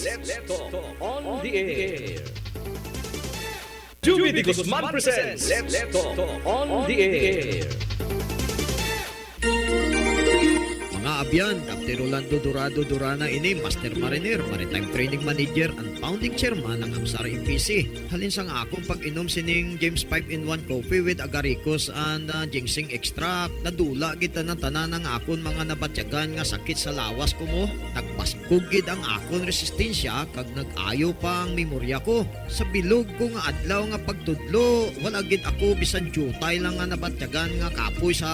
Let's talk on the air. Juby de Guzman presents Let's talk on the air. Mga abyan, Captain Rolando Dorado Durana ini Master Mariner, Maritime Training Manager and Founding Chairman ng Amsar MPC. Halin sa nga akong pag-inom sining James 5-in-1 Coffee with Agaricus and Ginseng Extract. Nadula kita ng tanan ng akon mga nabatyagan nga sakit sa lawas ko mo. Nagpaskog gid ang akon resistensya kag nag-ayo pa ang memorya ko. Sa bilog ko nga adlaw nga pagtudlo, wala gid ako bisan jutay lang nga nabatyagan nga kapoy sa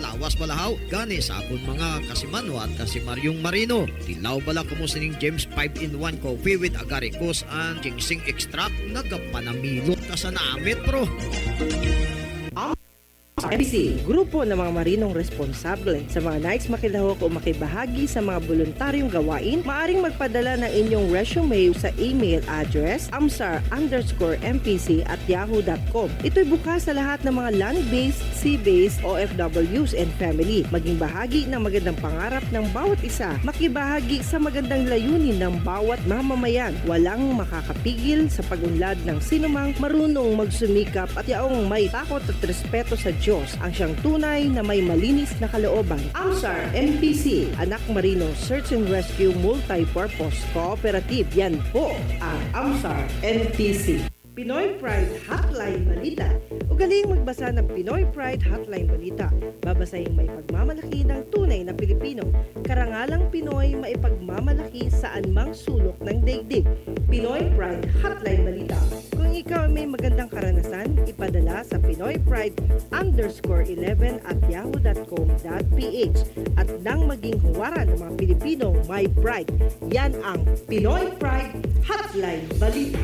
lawas balahaw. Gani sa akon mga Kasimanwa at Kasimaryong Marino. Tilaw bala ko mo sining James 5-in-1 Coffee with Agaricus and Ginseng Extract. Nagapanamilot ka sa namit, bro. MPC, grupo ng mga marinong responsable sa mga nais makilahok o makibahagi sa mga voluntaryong gawain, maaring magpadala ng inyong resume sa email address amsar_mpc@yahoo.com. Ito'y bukas sa lahat ng mga land-based, sea-based, OFWs and family. Maging bahagi ng magandang pangarap ng bawat isa. Makibahagi sa magandang layunin ng bawat mamamayan. Walang makakapigil sa pag-unlad ng sinumang marunong magsumikap at yaong may takot at respeto sa Diyos ang siyang tunay na may malinis na kalooban. Amsar MPC, Anak Marino Search and Rescue Multi-Purpose Cooperative. Yan po ang Amsar MPC. Pinoy Pride Hotline Balita. Ugaling magbasa ng Pinoy Pride Hotline Balita. Babasahin may pagmamalaki ng tunay na Pilipino. Karangalang Pinoy maipagmamalaki saan mang sulok ng daigdig. Pinoy Pride Hotline Balita. Kung ikaw may magandang karanasan, ipadala sa pinoypride_11@yahoo.com.ph at nang maging huwaran ng mga Pilipino may pride. Yan ang Pinoy Pride Hotline Balita.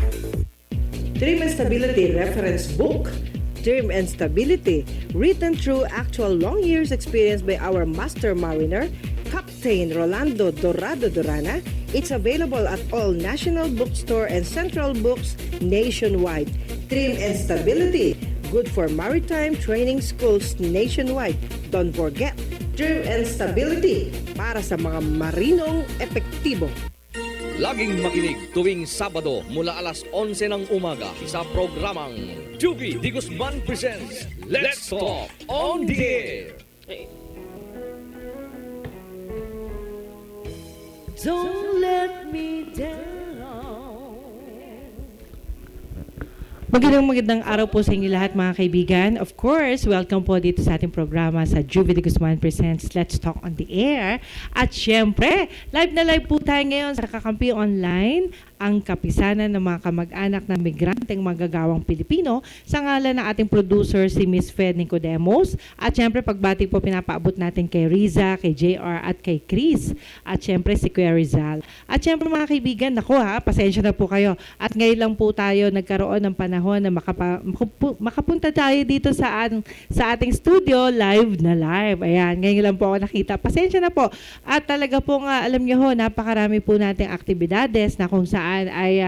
Dream and Stability Reference Book. Dream and Stability, written through actual long years experience by our Master Mariner, Captain Rolando Dorado Durana. It's available at all national bookstore and central books nationwide. Dream and Stability, good for maritime training schools nationwide. Don't forget, Dream and Stability, para sa mga marinong epektibo. Laging makinig tuwing Sabado mula alas 11 ng umaga sa programang Juby de Guzman presents Let's Talk on the Air. Don't let me down. Magandang araw po sa inyo lahat mga kaibigan. Of course, welcome po dito sa ating programa sa Juby de Guzman presents Let's Talk on the Air. At syempre, live na live po tayo ngayon sa Kakampi Online, ang kapisanan ng mga kamag-anak ng migranteng magagawang Pilipino sa ngalan ng ating producer si Miss Fed Nicodemos. At syempre, pagbati po pinapaabot natin kay Riza, kay JR at kay Chris. At syempre, si Kuya Rizal. At syempre mga kaibigan, naku ha, pasensya na po kayo. At ngayon lang po tayo nagkaroon ng panahon na makapunta tayo dito sa ating studio, live na live. Ayan, ngayon lang po ako nakita. Pasensya na po. At talaga po nga, alam niyo ho, napakarami po nating aktibidades na kung saan ay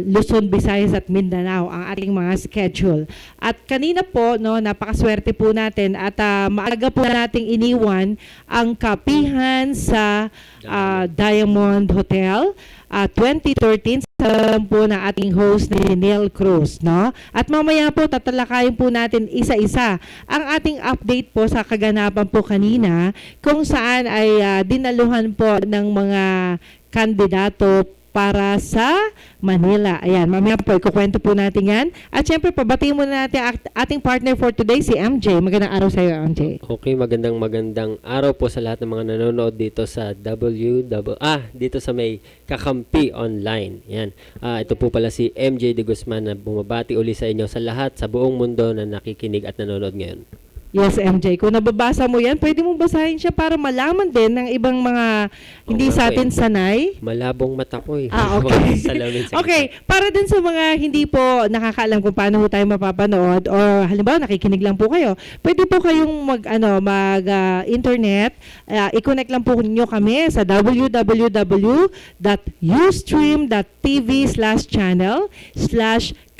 Luzon, Visayas at Mindanao ang ating mga schedule. At kanina po, no, napakaswerte po natin at maaga po nating iniwan ang kapihan sa Diamond Hotel 2013 sa po na ating host ni Neil Cruz, no? At mamaya po tatalakayin po natin isa-isa ang ating update po sa kaganapan po kanina kung saan ay dinaluhan po ng mga kandidato para sa Manila. Ayan, mamaya po, ikukwento po natin yan. At syempre, pabatiin muna natin ating partner for today, si MJ. Magandang araw sa iyo, MJ. Okay, magandang araw po sa lahat ng mga nanonood dito sa dito sa may Kakampi Online. Yan. Ito po pala si MJ de Guzman na bumabati uli sa inyo sa lahat sa buong mundo na nakikinig at nanonood ngayon. Yes, MJ. Kung nababasa mo yan, pwede mong basahin siya para malaman din ng ibang mga hindi sa atin sanay. Malabong mata ko eh. Okay. Okay. Para din sa mga hindi po nakakaalam kung paano po tayo mapapanood or halimbawa nakikinig lang po kayo, pwede po kayong mag-internet. I-connect lang po niyo kami sa www.ustream.tv/channel/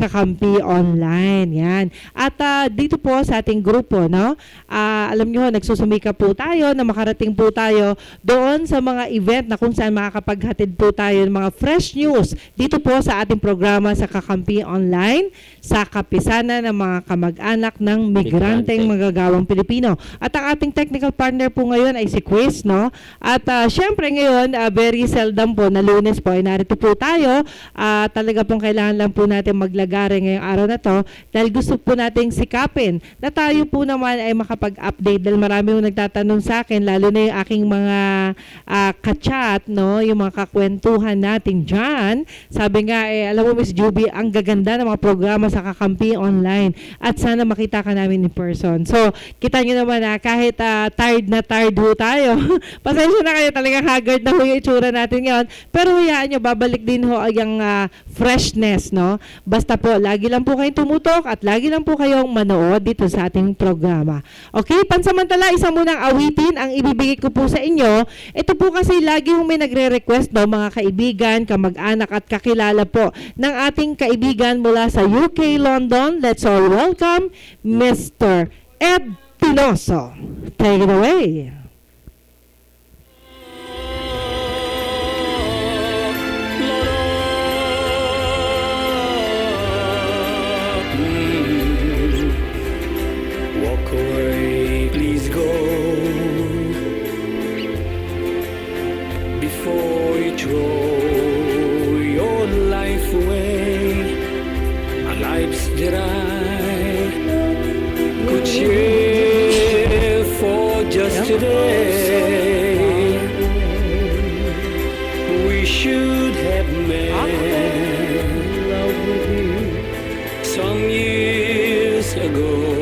Kakampi Online. Yan. At dito po sa ating grupo, no? Alam nyo, nagsusumika po tayo na makarating po tayo doon sa mga event na kung saan makakapaghatid po tayo ng mga fresh news dito po sa ating programa sa Kakampi Online sa kapisanan ng mga kamag-anak ng migranteng magagawang Pilipino. At ang ating technical partner po ngayon ay si Quiz, no? At syempre ngayon, very seldom po na Lunes po ay narito po tayo. Talaga pong kailangan lang po natin maglagare ngayong araw na to dahil gusto po nating sikapin na tayo po naman ay makapag-update dahil marami yung nagtatanong sa akin, lalo na yung aking mga ka-chat, no? Yung mga kakwentuhan natin dyan. Sabi nga, alam mo Miss Juby, ang gaganda ng mga programa sa Kakampi Online at sana makita ka namin in person. So, kita nyo naman kahit tired na tired ho tayo. Pasensya na kayo, talagang haggard na ho yung itsura natin ngayon. Pero hayaan nyo, babalik din ho yung freshness, no? Basta po, lagi lang po kayong tumutok at lagi lang po kayong manood dito sa ating programa. Okay, pansamantala, isang munang awitin ang ibibigay ko po sa inyo. Ito po kasi lagi hong may nagre-request daw mga kaibigan, kamag-anak at kakilala po ng ating kaibigan mula sa UK, London. Let's all welcome Mr. Ed Tinoso. Take it away. Walk away, please go before you throw your life away. A lives that I could share for just today. We should have met some years ago.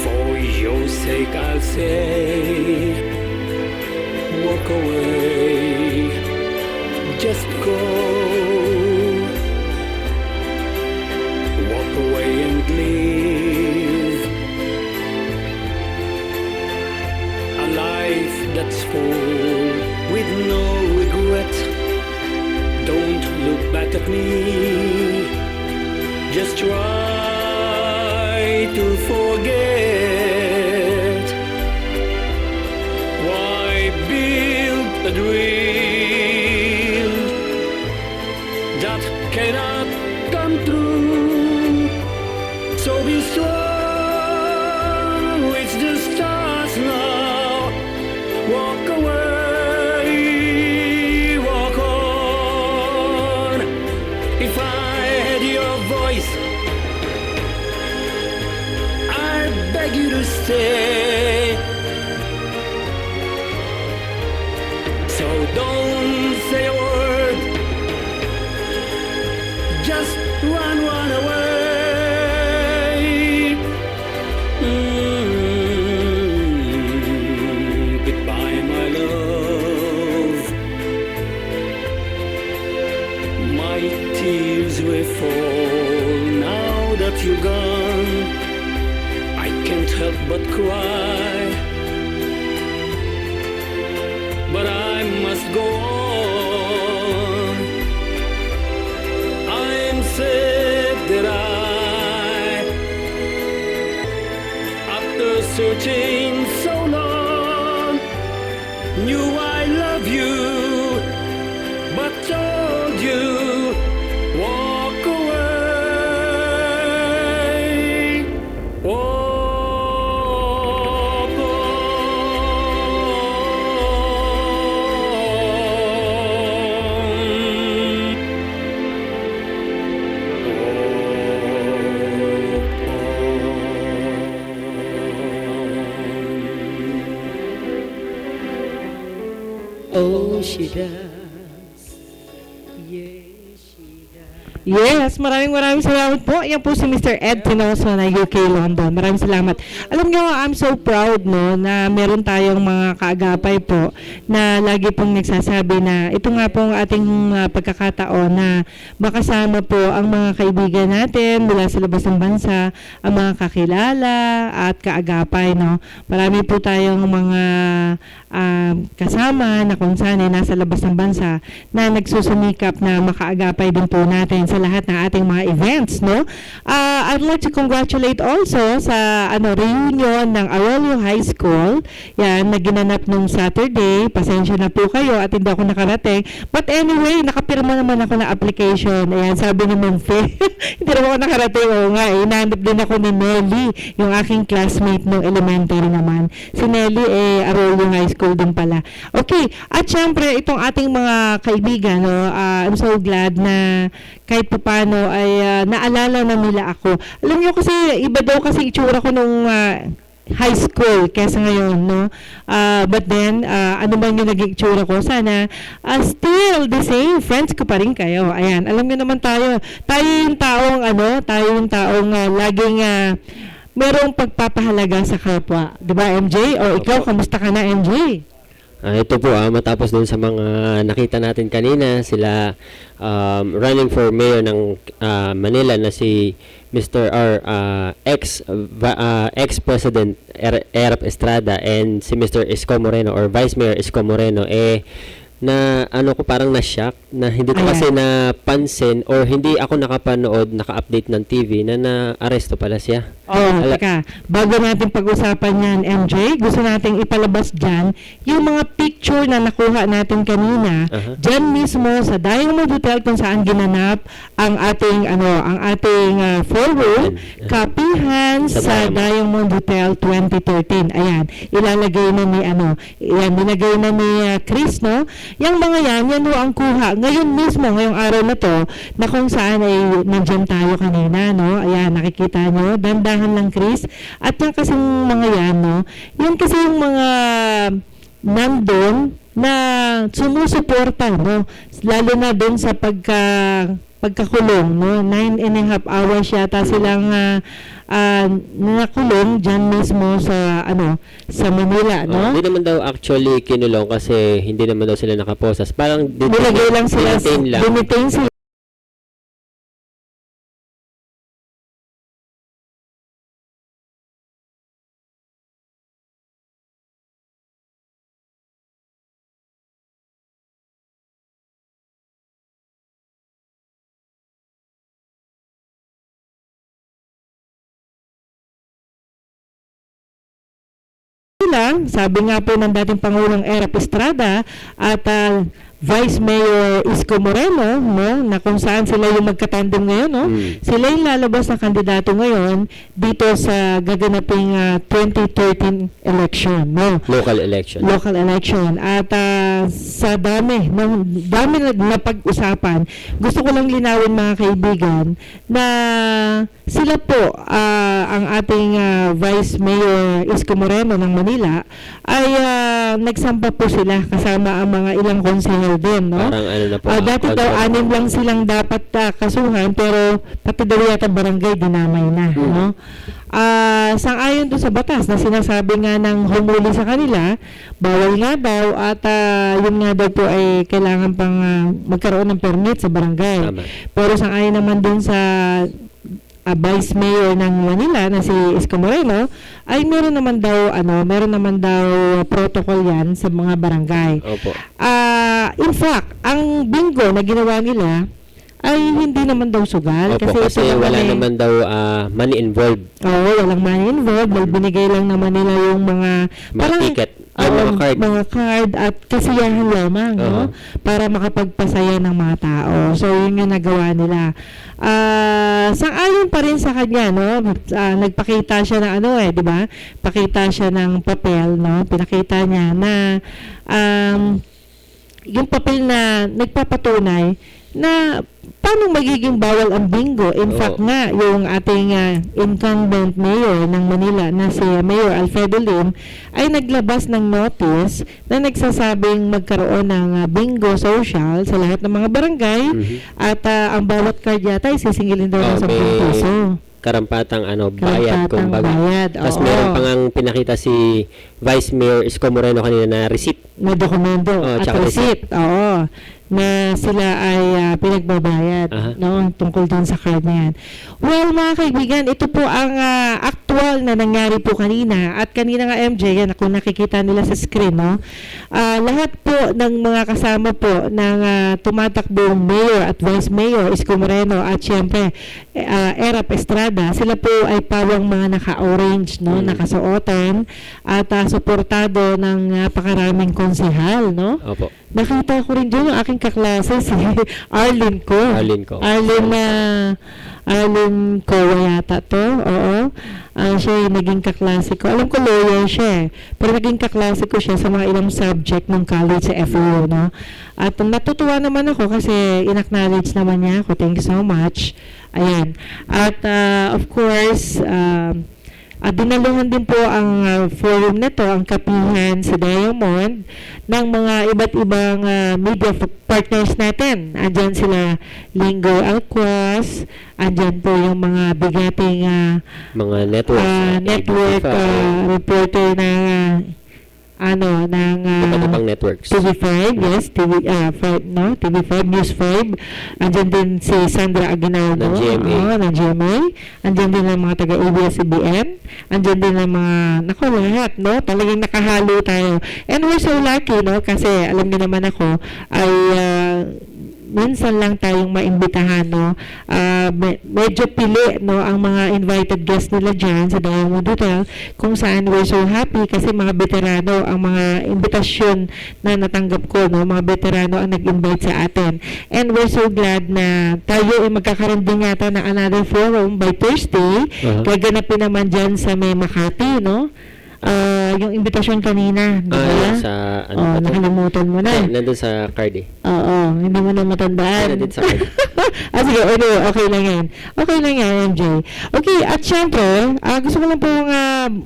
For your sake I'll say, walk away, just go. Walk away and live a life that's full with no regret. Don't look back at me, just try to forget. Why build a dream that cannot come true? So be strong, reach the stars now. Walk away, walk on. If I had your voice, I beg you to stay. So don't say a word, just run away. Goodbye, my love. My tears will fall now that you're gone. I can't help but cry, but I must go on. I'm sad that after searching so long, knew I love you, but told you, walk away, walk on. Oh, she does. Yes, she does. Yes, maraming salamat po. Yan po si Mr. Ed Tinoso na UK London. Maraming salamat. Alam nyo, I'm so proud no, na meron tayong mga kaagapay po na lagi pong nagsasabi na ito nga pong ating pagkakataon na makasama po ang mga kaibigan natin mula sa labas ng bansa, ang mga kakilala at kaagapay. No? Marami po tayong mga kasama na kung saan ay nasa labas ng bansa na nagsusumikap na makaagapay din po natin sa lahat ng ating mga events, no? I'd like to congratulate also sa reunion ng Arroyo High School. Yan, na ginanap nung Saturday. Pasensya na po kayo at hindi ako nakarating. But anyway, nakapirma naman ako na application. Ayan, sabi ni Monfe. Hindi naman ako nakarating. Oo nga, inahanap din ako ni Nelly, yung aking classmate nung elementary naman. Si Nelly, Arroyo High School din pala. Okay, at syempre, itong ating mga kaibigan, no, I'm so glad na kahit paano ay naalala na nila ako. Alam niyo kasi, iba daw kasi itsura ko nung high school kesa ngayon, no? But then, ano man yung naging itsura ko, sana still the same, friends ko pa rin kayo. Ayan, alam niyo naman tayo yung taong, laging merong pagpapahalaga sa kapwa. Diba, MJ? O ikaw, kamusta ka na, MJ? Ito po, matapos dun sa mga nakita natin kanina, sila running for mayor ng Manila na si Mr. R, ex-president Erap Estrada, and si Mr. Isko Moreno or Vice Mayor Isko Moreno, na ko parang na-shock na hindi ko kasi napansin or hindi ako naka-update ng TV na na-aresto pala siya. Teka, bago natin pag-usapan yan, MJ, gusto nating ipalabas dyan yung mga picture na nakuha natin kanina, dyan mismo sa Diamond Hotel kung saan ginanap ang ating forward kapihan sa Diamond Hotel 2013. Ayan, ilalagay na nilagay na ni Chris, no? Yung mga yan ang kuha. Ngayon mismo, ngayong araw na to, na kung saan ay nandyan tayo kanina, no? Ayan, nakikita nyo, dandahan lang, Chris. At yung kasing mga yan, no? Yung kasi yung mga nandun na sumusuporta, no? Lalo na dun sa pagkakulong, no? 9.5 hours yata silang nakulong dyan mismo sa sa Manila, no? Hindi naman daw actually kinulong kasi hindi naman daw sila nakaposas. Parang nilagay lang sila, dinitain sila. Sabi nga po ng dating Pangulong Erap Estrada at Vice Mayor Isko Moreno, no, na kung saan sila yung magkatandem ngayon, no? Sila yung lalabas na kandidato ngayon dito sa gaganaping 2013 election, no? Local election. At sa dami na pag-usapan, gusto ko lang linawin, mga kaibigan, na sila po, ang ating Vice Mayor Isko Moreno ng Manila, ay nagsampa po sila kasama ang mga ilang konsehal din, no? Parang na po. Dati daw 6 lang silang dapat kasuhan, pero pati daw yata barangay dinamay na, no? Sang-ayon doon sa batas na sinasabi nga ng humuli sa kanila, bawal nga daw at yun nga daw po ay kailangan pang magkaroon ng permit sa barangay. Tama. Pero sang-ayon naman doon sa Vice Mayor ng Manila na si Isko Moreno, ay meron naman daw protocol yan sa mga barangay. Opo. In fact, ang bingo na ginawa nila ay hindi naman daw sugal. Opo, kasi wala naman daw money involved. Oo, walang money involved. Binigay lang naman nila yung mga ticket. Mga card at kasiyahan lamang, no? Para makapagpasaya ng mga tao. So, yun yung nagawa nila. Sang-ayon pa rin sa kanya, no? Nagpakita siya ng di ba? Pakita siya ng papel, no? Pinakita niya na yung papel na nagpapatunay na paano magiging bawal ang bingo. In fact nga, yung ating incumbent mayor ng Manila na si Mayor Alfredo Lim ay naglabas ng notice na nagsasabing magkaroon ng bingo social sa lahat ng mga barangay at ang bawat card yata ay sisingilin daw ng 10 piso. Karampatang bayad, kumbaga. Tapos meron pang ang pinakita si Vice Mayor Isko Moreno kanina na receipt. Na dokumento at receipt. Oo. na sila ay pinagbabayad, Aha. no, tungkol dun sa card na yan. Well, mga kaibigan, ito po ang actual na nangyari po kanina. At kanina nga, MJ, yan, kung nakikita nila sa screen, no, lahat po ng mga kasama po ng tumatakbong mayor at vice mayor, Isko Moreno, at syempre, Erap Estrada, sila po ay pawang mga naka-orange, no, nakasuotan, at suportado ng napakaraming konsehal, no. Opo. Nakita ko rin doon yung aking kaklase, si Arlene Ko. Arlene Ko yata to, oo. Siya yung naging kaklase ko. Alam ko lawyer siya pero naging kaklase ko siya sa mga ilang subject ng college sa FU, no? At natutuwa naman ako kasi in-acknowledge naman niya ako. Thank you so much. Ayan. At of course, dinaluhan din po ang forum na to, ang kapihan sa Diamond, ng mga iba't ibang media partners natin. Andyan sila Linggo Alquas, andyan po yung mga bigating Mga network. reporter ng ng Iba't-ibang networks. TV5, yes, TV5 News 5. Andyan din si Sandra Aguinaldo Ng GMA. ng GMA. Andyan din ang mga taga-ABS-CBN. Andyan din ang mga lahat, no? Talagang nakahalo tayo. And we're so lucky, no? Kasi alam niyo naman ako ay minsan lang tayong maimbitahan, no? Medyo pili, no, ang mga invited guests nila dyan sa Diamond Hotel, kung saan we're so happy kasi mga veterano ang mga imbitasyon na natanggap ko, no? Mga veterano ang nag-invite sa atin. And we're so glad na tayo ay magkakaroon din yata ng another forum by Thursday. Gaganapin naman dyan sa may Makati, no? Yung invitation kanina, di ba? Sa ano pa to? Nakalimutan mo na. Nandun sa card eh. Oo, hindi mo na matandaan. Nandun sa card. Sige, anyway, okay lang yan. Okay lang yan, MJ. Okay, at syempre, gusto ko lang pong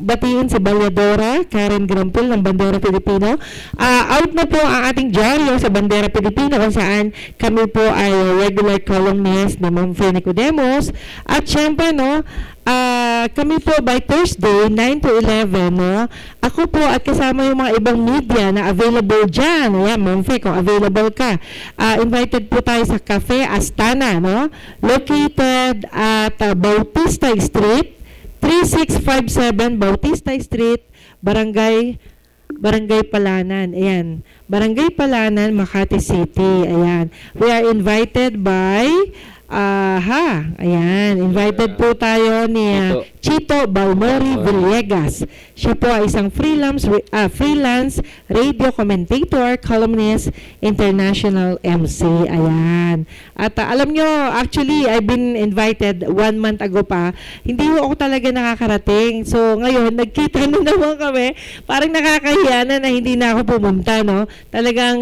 batiin si Balyadora, Karen Grampil ng Bandera Pilipino. Out na po ang ating dyaryo sa Bandera Pilipino kung saan kami po ay regular columnist ni Ma'am Fe Nicodemos. At syempre, no, kami po by Thursday, 9 to 11, no? Ako po at kasama yung mga ibang media na available dyan. Ayan, Ma'am Fe, kung available ka. Invited po tayo sa Cafe Astana, no? Located at Bautista Street, 3657 Bautista Street, Barangay Palanan. Ayan. Barangay Palanan, Makati City. Ayan. We are invited by invited po tayo ni Chito Balmori Villegas. Siya po ay isang freelance radio commentator, columnist, international MC. Ayan. At alam nyo, actually, I've been invited 1 month ago pa. Hindi ako talaga nakakarating. So, ngayon, nagkita na naman kami. Parang nakakahiya na hindi na ako pumunta, no? Talagang,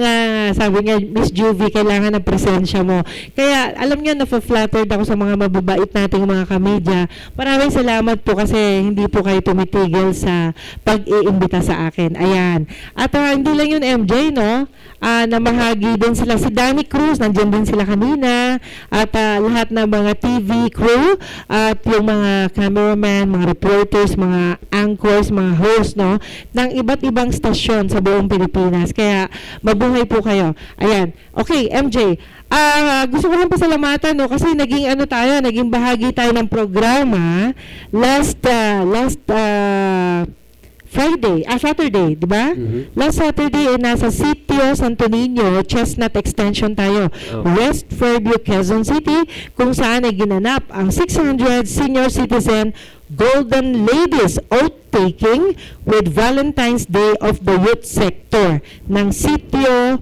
sabi niya, Miss Juvie, kailangan ng presensya mo. Kaya, alam nyo, flattered ako sa mga mababait nating mga kamedya. Maraming salamat po kasi hindi po kayo tumitigil sa pag-iimbita sa akin. Ayan. At hindi lang yun, MJ, no? Namahagi din sila. Si Danny Cruz, nandiyan din sila kanina. At lahat ng mga TV crew at yung mga cameraman, mga reporters, mga anchors, mga hosts, no? Ng iba't ibang stasyon sa buong Pilipinas. Kaya mabuhay po kayo. Ayan. Okay, MJ. Gusto ko lang pasalamatan, no, kasi naging bahagi tayo ng programa last Saturday, di ba? Last Saturday nasa Sitio Santo Niño, Chestnut Extension tayo, West Fairview, Quezon City, kung saan ay ginanap ang 600 senior citizen Golden Ladies Oath-taking with Valentine's Day of the Youth Sector ng Sitio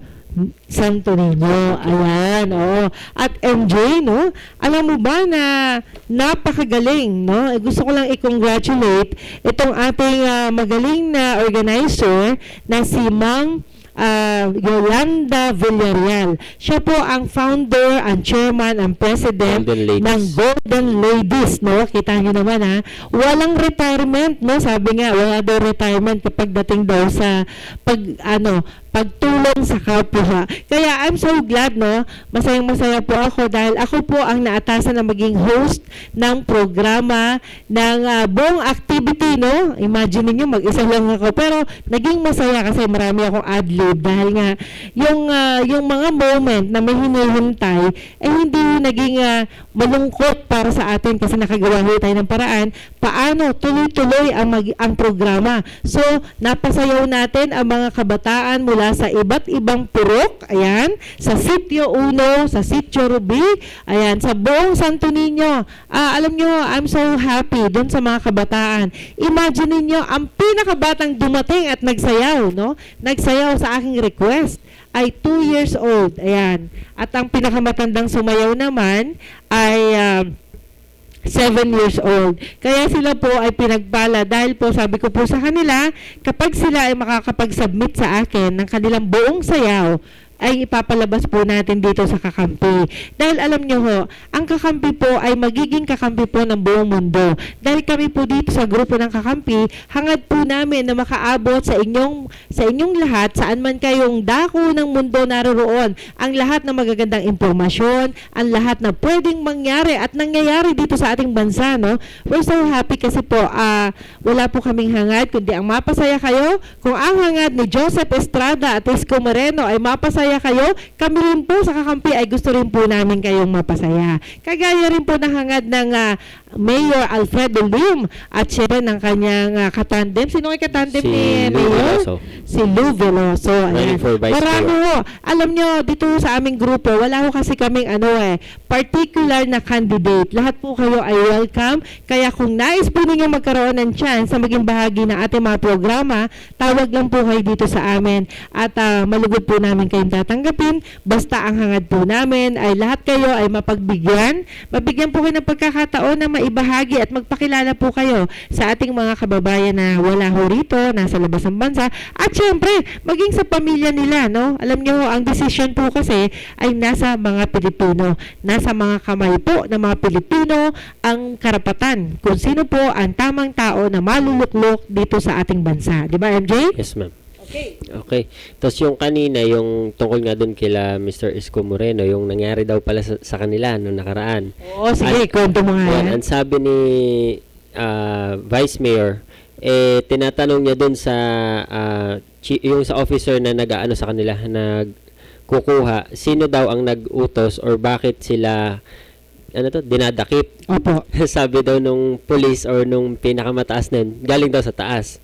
Santo Niño. Ayan, oo. At MJ, no? Alam mo ba na napakagaling, no? Gusto ko lang i-congratulate itong ating magaling na organizer na si Mang Yolanda Villarreal. Siya po ang founder, ang chairman, ang president ng Golden Ladies, no? Kita niyo naman, ha? Walang retirement, no? Sabi nga, wala daw retirement kapag dating daw sa pagtulong sa kapwa. Kaya I'm so glad, no? Masayang-masaya po ako dahil ako po ang naatasan na maging host ng programa ng buong activity, no? Imagine niyo mag-isa lang ako. Pero naging masaya kasi marami akong ad-lib Dave, dahil nga yung mga moment na may hinihintay ay hindi naging malungkot para sa atin kasi nakagawa tayo ng paraan paano tuloy-tuloy ang programa. So, napasayaw natin ang mga kabataan mula sa iba't ibang purok, ayan, sa Sitio Uno, sa Sitio Rubi, ayan, sa buong Santo Niño. Alam nyo, I'm so happy doon sa mga kabataan. Imagine niyo ang pinakabatang dumating at nagsayaw, no? Nagsayaw sa aking request ay 2 years old. Ayan. At ang pinakamatandang sumayaw naman ay 7 years old. Kaya sila po ay pinagpala dahil po sabi ko po sa kanila, kapag sila ay makakapag-submit sa akin ng kanilang buong sayaw, ay ipapalabas po natin dito sa kakampi. Dahil alam nyo ho, ang kakampi po ay magiging kakampi po ng buong mundo. Dahil kami po dito sa grupo ng kakampi, hangad po namin na makaabot sa inyong lahat, saan man kayong dako ng mundo naroroon, ang lahat ng magagandang impormasyon, ang lahat na pwedeng mangyari at nangyayari dito sa ating bansa, no? We're so happy kasi po, wala po kaming hangad, kundi ang mapasaya kayo. Kung ang hangad ni Joseph Estrada at Isko Moreno ay mapasaya kayo, kami rin po sa kakampi ay gusto rin po namin kayong mapasaya. Kagaya rin po ng hangad ng Mayor Alfredo Lim at syempre ng kanyang katandem. Sino ay katandem ni Mayor? Si Lou Veloso. Running for Vice Marami Mayor. ho. Alam nyo, dito sa aming grupo, wala ho kasi kaming particular na candidate. Lahat po kayo ay welcome. Kaya kung nais po ninyo magkaroon ng chance na maging bahagi ng ating mga programa, tawag lang po kayo dito sa amin at malugod po namin kayong tatanggapin. Basta ang hangad po namin ay lahat kayo ay mapagbigyan. Mabigyan po kayo ng pagkakataon na maibahagi at magpakilala po kayo sa ating mga kababayan na wala ho rito, nasa labas ng bansa. At syempre, maging sa pamilya nila, no? Alam nyo, ang decision po kasi ay nasa mga Pilipino. Nasa mga kamay po ng mga Pilipino ang karapatan kung sino po ang tamang tao na maluluklok dito sa ating bansa. Di ba, MJ? Yes, ma'am. Okay. Tapos yung kanina, yung tungkol nga doon kila Mr. Isko Moreno, yung nangyari daw pala sa kanila noong nakaraan. Oo, sige, kwento mo nga yan. Ang sabi ni Vice Mayor, tinatanong niya doon sa yung sa officer na nag-aano sa kanila, nagkukuha, sino daw ang nag-utos or bakit sila dinadakip. Opo. Sabi daw nung police or nung pinakamataas na yun, galing daw sa taas.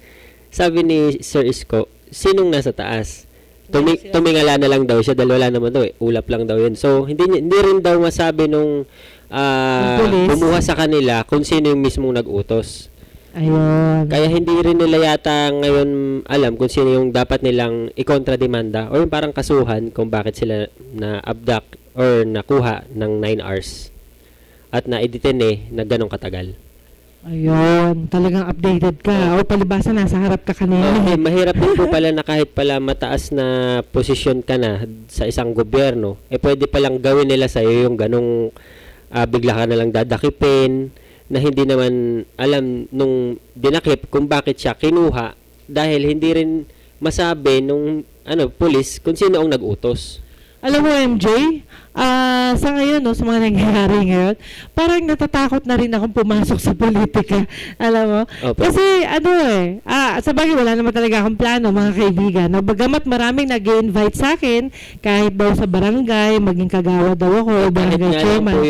Sabi ni Sir Isko, sinong nasa taas? Tumingala na lang daw siya dahil wala naman daw ulap lang daw yun. So, hindi rin daw masabi nung bumuha sa kanila kung sino yung mismong nag-utos. Ayun. Kaya hindi rin nila yata ngayon alam kung sino yung dapat nilang i-kontrademanda o yung parang kasuhan kung bakit sila na-abduct or nakuha ng 9 hours at na-editene na ganong katagal. Ayun, talagang updated ka. O palibasa, nasa harap ka kanina. Okay, mahirap din po pala na kahit pala mataas na posisyon ka na sa isang gobyerno, pwede palang gawin nila sa'yo yung ganong bigla ka nalang dadakipin na hindi naman alam nung dinakip kung bakit siya kinuha dahil hindi rin masabi nung pulis kung sino ang nag-utos. Alam mo, MJ, sa ngayon, no, sa mga nangyayari ngayon, parang natatakot na rin akong pumasok sa politika. Alam mo? Opo. Kasi, sa bagay, wala naman talaga akong plano, mga kaibigan. No? Bagamat maraming nag-invite sa akin, kahit daw sa barangay, maging kagawa daw ako, barangay chairman.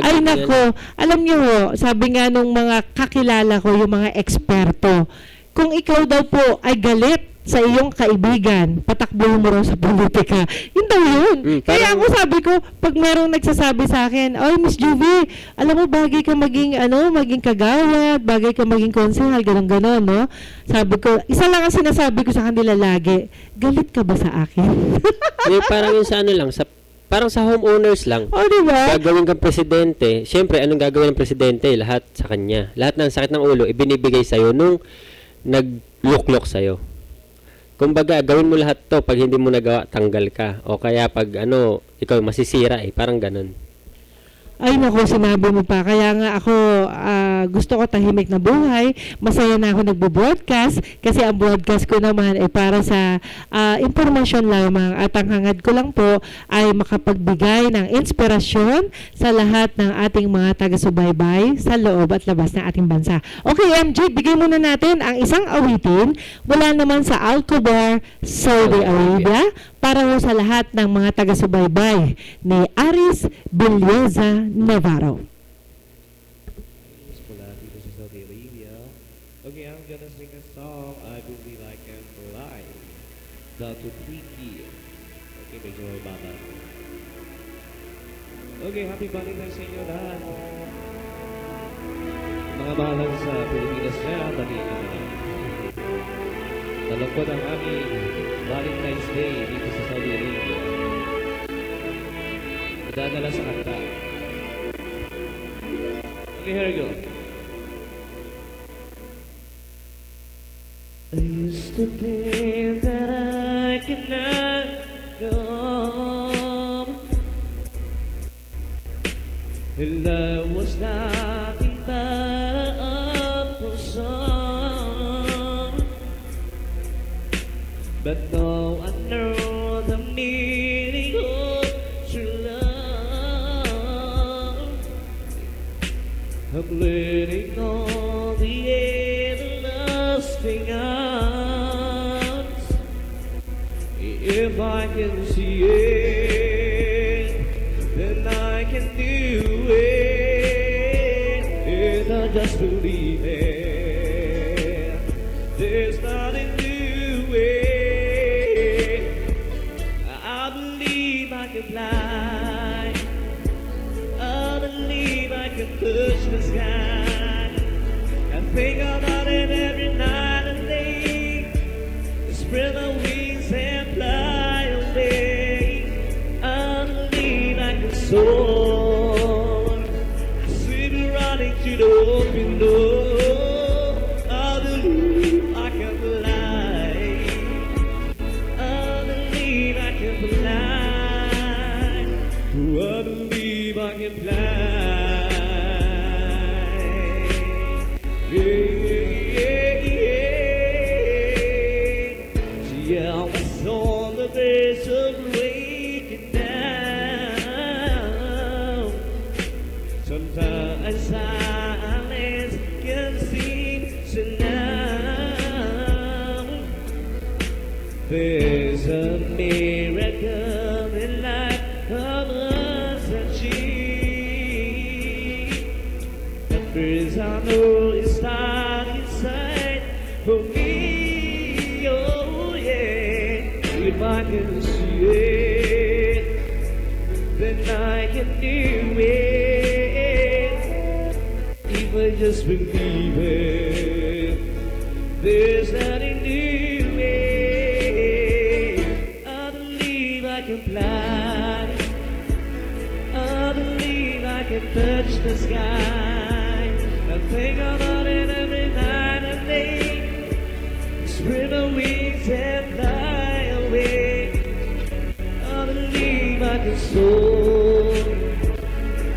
Ay, nako, alam niyo ho, sabi nga nung mga kakilala ko, yung mga eksperto, kung ikaw daw po ay galit sa iyong kaibigan, patakbuhin mo raw sa politika. Yun daw yun. Kaya ako sabi ko, pag merong nagsasabi sa akin, "Oy, Miss Juvie, alam mo, bagay ka maging, maging kagawad, bagay ka maging konsehal, ganon-ganon, no?" Sabi ko, isa lang ang sinasabi ko sa kanila lagi, galit ka ba sa akin? Parang yung sa parang sa homeowners lang. O, diba? Gagawin kang presidente. Siyempre, anong gagawin ng presidente? Lahat sa kanya. Lahat ng sakit ng ulo, ibinibigay sa'yo nung nagluklok sa'yo. Kumbaga, gawin mo lahat to. Pag hindi mo nagawa, tanggal ka. O kaya pag ikaw masisira parang ganun. Ay nako, sinabi mo pa. Kaya nga ako, gusto ko tahimik na buhay, masaya na ako nagbo-broadcast kasi ang broadcast ko naman ay para sa impormasyon lamang at ang hangad ko lang po ay makapagbigay ng inspirasyon sa lahat ng ating mga taga-subaybay sa loob at labas ng ating bansa. Okay, MJ, bigay muna natin ang isang awitin mula naman sa Alcobar, Saudi Arabia para ho sa lahat ng mga taga-subaybay ni Aris Bilyeza Navarro. Okay, I'm gonna sing a song. I believe I can fly. Dr. Tweaky. Okay, medyo may bata. Okay, happy Valentine's sa inyo lahat. Mga mahalang sa Pilipinas na, batiin na lang. Talong ko ng aming Valentine's Day dito sa Saudi Arabia. Nadadala sa kanta. Okay, here we go. I used to think that I could not go on, and I was nothing but a awful song. But now I know the meaning of true love. I'm letting all the everlasting arms. If I can see it, then I can do it. If I just believe it, there's nothing to it. I believe I can fly. I believe I can touch the sky. I think about it every night and day. Spread my wings and fly away. I believe I can soar. See me running through the open door. I believe I can fly. I believe I can fly. I believe I can fly. Yeah, I was on the verge of breaking down. Sometimes silence can seem so numb. There's a miracle in life of us achieve. The first I know is starting inside for me, oh yeah. If I can see it, then I can do it. If I just believe it, there's nothing to it. I believe I can fly. I believe I can touch the sky. I think about it every night and day. Spread my wings and fly away. I believe I can soar.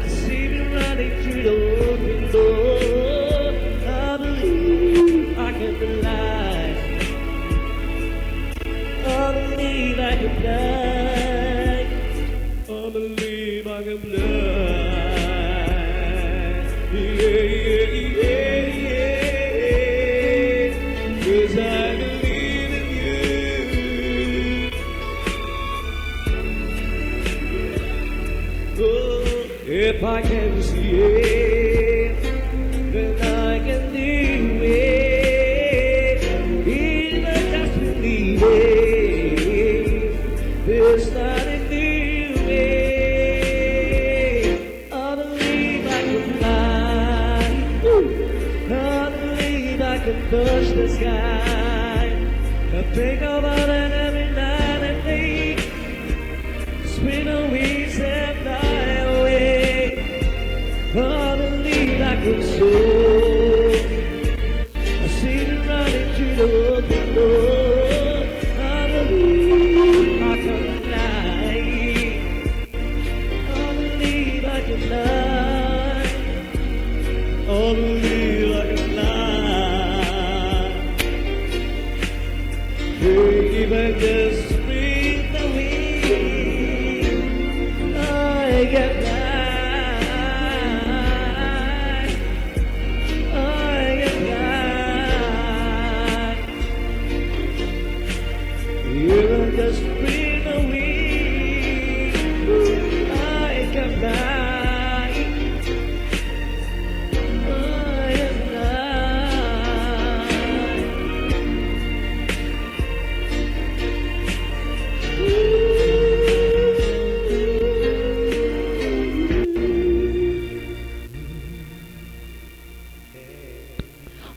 I see me running through the open door. I believe I can fly. I believe I can fly. I believe I can fly. Yeah, yeah, yeah, yeah. 'Cause I believe in you. Oh, if I can see it, then I can do it. If I just believe it, there's nothing to it. I believe I can fly. I believe I can touch the sky. I think about it every night and day. Spin a wings and fly away. I believe I can soar. I see you running through the open door. I believe I can fly. I believe I can fly. I believe can fly. I can fly. You can just bring the wind. I can fly.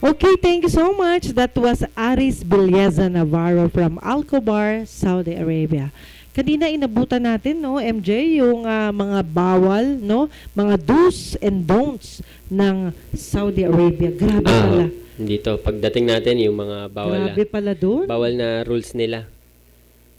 Okay, thank you so much. That was Aris Bilyeza Navarro from Alcobar, Saudi Arabia. Kanina inabutan natin, no, MJ, yung mga bawal, no, mga do's and don'ts ng Saudi Arabia. Grabe pala. Dito, pagdating natin, yung mga Grabe pala doon. bawal na rules nila.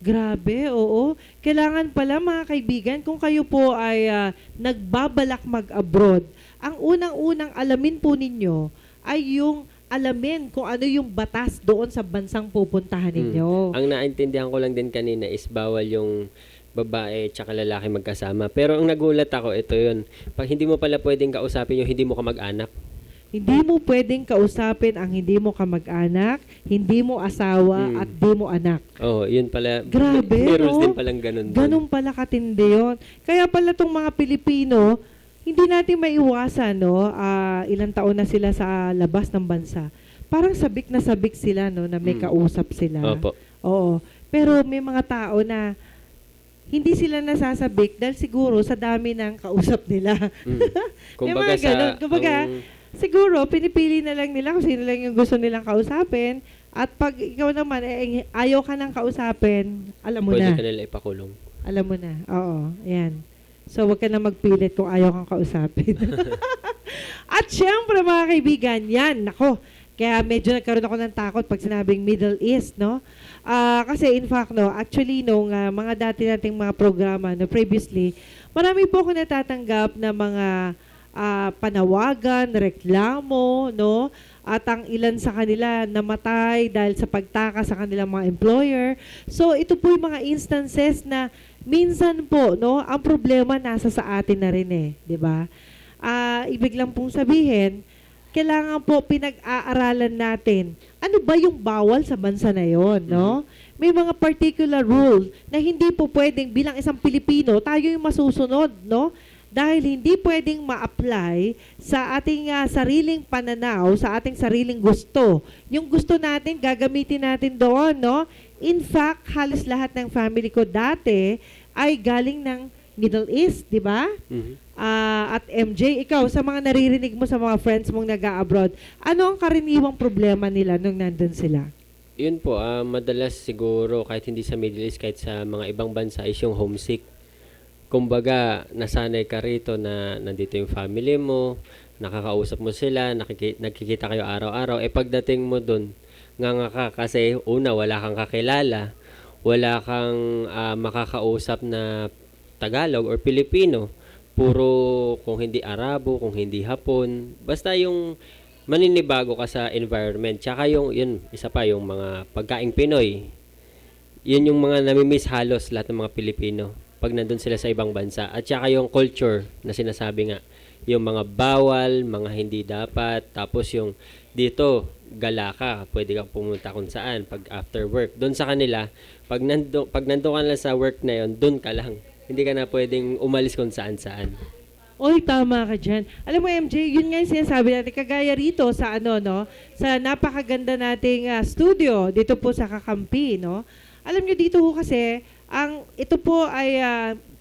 Grabe, oo. Kailangan pala mga kaibigan, kung kayo po ay nagbabalak mag-abroad, ang unang-unang alamin po ninyo ay yung alamin kung ano yung batas doon sa bansang pupuntahan ninyo. Ang naintindihan ko lang din kanina is bawal yung babae tsaka lalaki magkasama. Pero ang nagulat ako, ito yun. Pag hindi mo pala pwedeng kausapin yung hindi mo kamag-anak. Hindi mo pwedeng kausapin ang hindi mo kamag-anak, hindi mo asawa, at di mo anak. Oh, yun pala. Grabe, May rules no? din palang ganun. Ganun pala katindi yun. Kaya pala tong mga Pilipino, hindi natin maiwasan, no? Ilang taon na sila sa labas ng bansa. Parang sabik na sabik sila, no? Na may kausap sila. Opo. Oo. Pero may mga tao na hindi sila nasasabik dahil siguro sa dami ng kausap nila. May Kumbaga mga ganun. Kumbaga, ang- siguro, pinipili na lang nila kung sino lang yung gusto nilang kausapin. At pag ikaw naman, ayaw ka nang kausapin, alam mo pwede na. ka nila ipakulong. Alam mo na. Oo. Ayan. So, wag ka na magpilit kung ayaw kang kausapin. At syempre, mga kaibigan, yan, nako. Kaya medyo nagkaroon ako ng takot pag sinabing Middle East, no? Kasi in fact, no, actually, nung mga dati nating mga programa, no, previously, marami po ako natatanggap na mga panawagan, reklamo, no? At ang ilan sa kanila namatay dahil sa pagtaka sa kanilang mga employer. So, ito po yung mga instances na minsan po, no, ang problema nasa sa atin na rin eh, 'di ba? Ibig lang pong sabihin, kailangan po pinag-aaralan natin. Ano ba yung bawal sa bansa na 'yon, no? May mga particular rule na hindi po pwedeng bilang isang Pilipino tayo yung masusunod, no? Dahil hindi pwedeng ma-apply sa ating sariling pananaw, sa ating sariling gusto. Yung gusto natin, gagamitin natin doon, no? In fact, halos lahat ng family ko dati ay galing ng Middle East, di ba? At MJ, ikaw, sa mga naririnig mo sa mga friends mong nag-a-abroad, ano ang karaniwang problema nila nung nandun sila? Yun po, madalas siguro kahit hindi sa Middle East, kahit sa mga ibang bansa is yung homesick. Kumbaga, nasanay ka rito na nandito yung family mo, nakakausap mo sila, nakikita kayo araw-araw. Pagdating mo dun, nga ka kasi una, wala kang kakilala, wala kang makakausap na Tagalog or Pilipino. Puro kung hindi Arabo, kung hindi Hapon. Basta yung maninibago ka sa environment. Tsaka yun, isa pa, yung mga pagkaing Pinoy. Yun yung mga namimiss halos lahat ng mga Pilipino pag nandun sila sa ibang bansa. At saka yung culture na sinasabi nga, yung mga bawal, mga hindi dapat, tapos yung dito, gala ka, pwede kang pumunta kung saan pag after work. Doon sa kanila, pag nandun ka lang sa work na yon, doon ka lang. Hindi ka na pwedeng umalis kung saan-saan. Oy, tama ka dyan. Alam mo, MJ, yun nga yung sinasabi natin, kagaya rito sa sa napakaganda nating studio, dito po sa Kakampi, no? Alam nyo dito ho kasi, ito po ay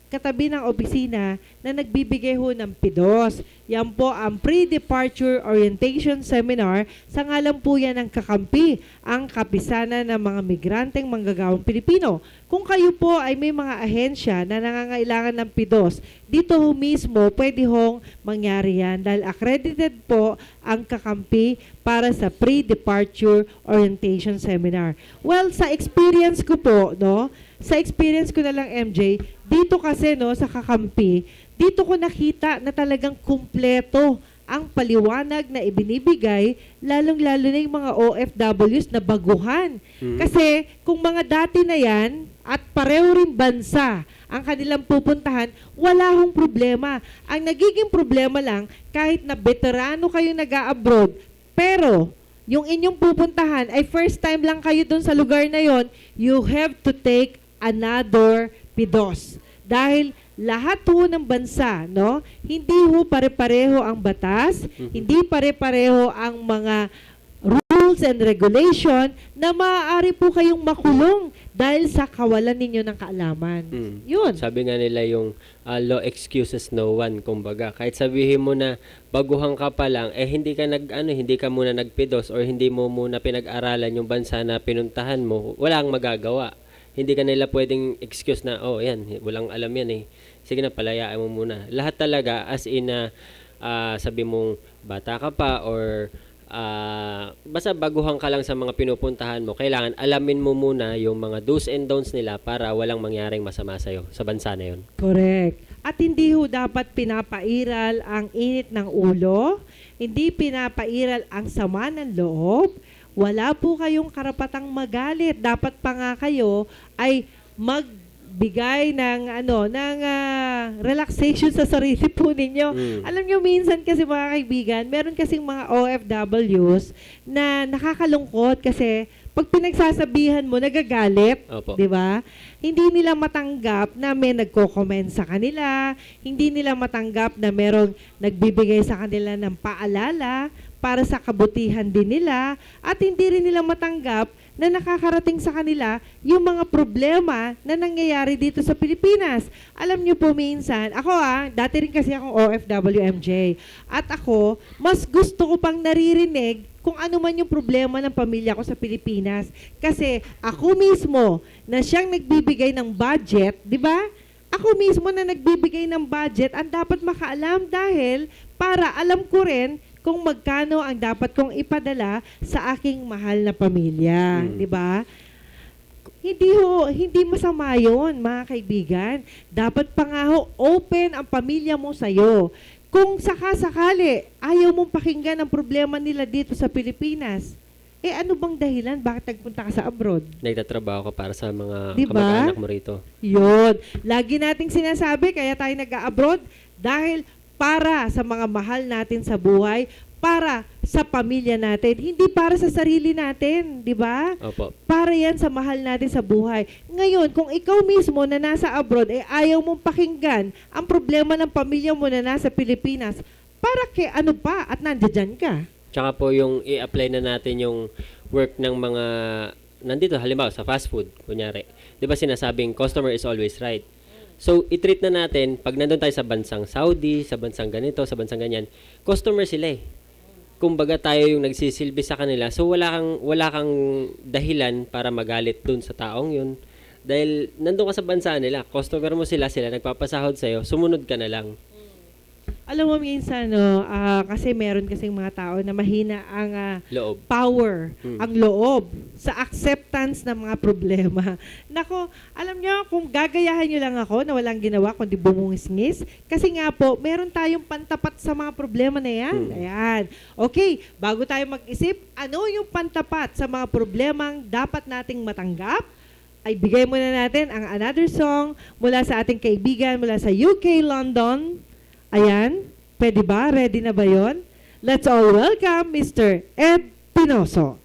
katabi ng opisina na nagbibigay ho ng PIDOS. Yan po ang Pre-Departure Orientation Seminar. Sa ngalan po yan ng Kakampi, ang kapisanan ng mga migranteng manggagawang Pilipino. Kung kayo po ay may mga ahensya na nangangailangan ng PIDOS, dito ho mismo pwede hong mangyari yan dahil accredited po ang Kakampi para sa Pre-Departure Orientation Seminar. Well, sa experience ko po, no, sa experience ko na lang, MJ, dito kasi, no, sa Kakampi, dito ko nakita na talagang kumpleto ang paliwanag na ibinibigay, lalong-lalo na yung mga OFWs na baguhan. Kasi kung mga dati na yan, at pareho rin bansa ang kanilang pupuntahan, wala hong problema. Ang nagiging problema lang, kahit na veterano kayo nag-a-abroad, pero yung inyong pupuntahan ay first time lang kayo doon sa lugar na yon, you have to take another PIDOS. Dahil lahat ho ng bansa, no, hindi ho pare-pareho ang batas, hindi pare-pareho ang mga rules and regulation na maaari po kayong makulong dahil sa kawalan ninyo ng kaalaman. Yun. Sabi nga nila yung law excuses no one, kumbaga. Kahit sabihin mo na baguhan ka pa lang, hindi ka muna nagpidos or hindi mo muna pinag-aralan yung bansa na pinuntahan mo, wala kang magagawa. Hindi ka nila pwedeng excuse na, yan, walang alam yan eh. Sige na, palayaan mo muna. Lahat talaga, as in, sabi mong bata ka pa or basta baguhan ka lang sa mga pinupuntahan mo, kailangan alamin mo muna yung mga do's and don'ts nila para walang mangyaring masama sa'yo sa bansa na yun. Correct. At hindi ho dapat pinapairal ang init ng ulo, hindi pinapairal ang sama ng loob, wala po kayong karapatang magalit. Dapat pa nga kayo ay magbigay ng relaxation sa sarili po ninyo. Alam nyo, minsan kasi mga kaibigan, meron kasing mga OFWs na nakakalungkot kasi pag pinagsasabihan mo, nagagalit, di ba? Hindi nila matanggap na may nagko-comment sa kanila, hindi nila matanggap na merong nagbibigay sa kanila ng paalala para sa kabutihan din nila, at hindi rin nila matanggap na nakakarating sa kanila yung mga problema na nangyayari dito sa Pilipinas. Alam niyo po minsan, ako dati rin kasi akong OFW MJ, at ako, mas gusto ko pang naririnig kung ano man yung problema ng pamilya ko sa Pilipinas. Kasi ako mismo na siyang nagbibigay ng budget, di ba? Ako mismo na nagbibigay ng budget ang dapat makaalam dahil para alam ko rin kung magkano ang dapat kong ipadala sa aking mahal na pamilya, di ba? Hindi masama 'yon, mga kaibigan. Dapat pa nga open ang pamilya mo sa iyo. Kung sakasakali ayaw mong pakinggan ang problema nila dito sa Pilipinas, ano bang dahilan bakit nagpunta ka sa abroad? Nagtatrabaho ka para sa mga diba? kamag-anak mo rito. Yun. Lagi nating sinasabi, kaya tayo nag-abroad dahil para sa mga mahal natin sa buhay, para sa pamilya natin, hindi para sa sarili natin, di ba? Opo. Para yan sa mahal natin sa buhay. Ngayon, kung ikaw mismo na nasa abroad, ayaw mong pakinggan ang problema ng pamilya mo na nasa Pilipinas, para ano pa at nandiyan ka? Tsaka po yung i-apply na natin yung work ng mga nandito, halimbawa sa fast food, kunyari. Di ba sinasabing customer is always right? So, i-treat na natin, pag nandun tayo sa bansang Saudi, sa bansang ganito, sa bansang ganyan, customer sila eh. Kumbaga tayo yung nagsisilbi sa kanila. So, wala kang dahilan para magalit dun sa taong yun. Dahil nandun ka sa bansa nila, customer mo sila nagpapasahod sa'yo, sumunod ka na lang. Alam mo minsan, kasi meron kasing mga tao na mahina ang Loob. power, ang loob sa acceptance ng mga problema. Nako, alam nyo, kung gagayahan nyo lang ako na walang ginawa kundi bumungis-ngis, kasi nga po, meron tayong pantapat sa mga problema na yan. Ayan. Okay, bago tayo mag-isip, ano yung pantapat sa mga problemang dapat nating matanggap? Ay bigay muna natin ang another song mula sa ating kaibigan mula sa UK, London. Ayan, pwede ba? Ready na ba yon? Let's all welcome Mr. Ed Pinoso.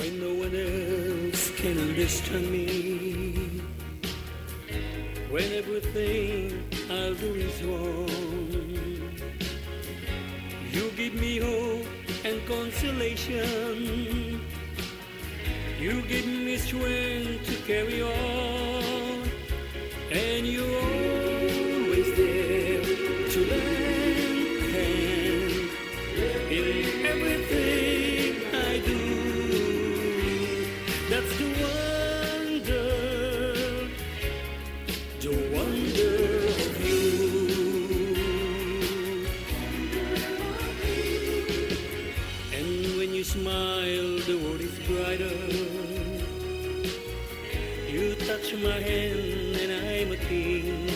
When no one else can understand me, when everything I'll do is wrong, you give me hope and consolation. You give me strength to carry on, and you're always there to lend a hand in everything I do. That's the wonder of you. You smile, the world is brighter. You touch my hand and I'm a king.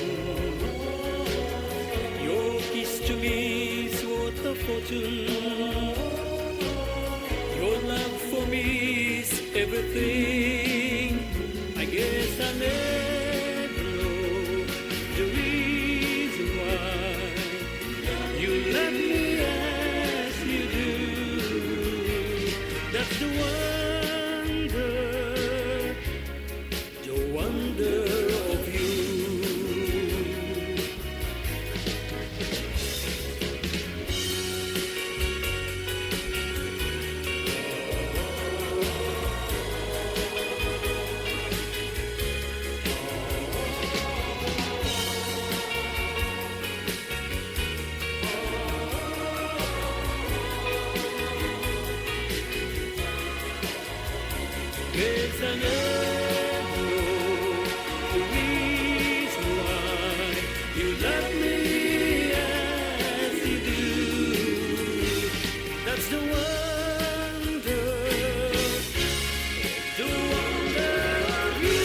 soon. Your love for me is everything. I guess I never know the reason why you love me as you do. That's the wonder of you. Guess I never know the reason why you love me as you do. That's the wonder of you.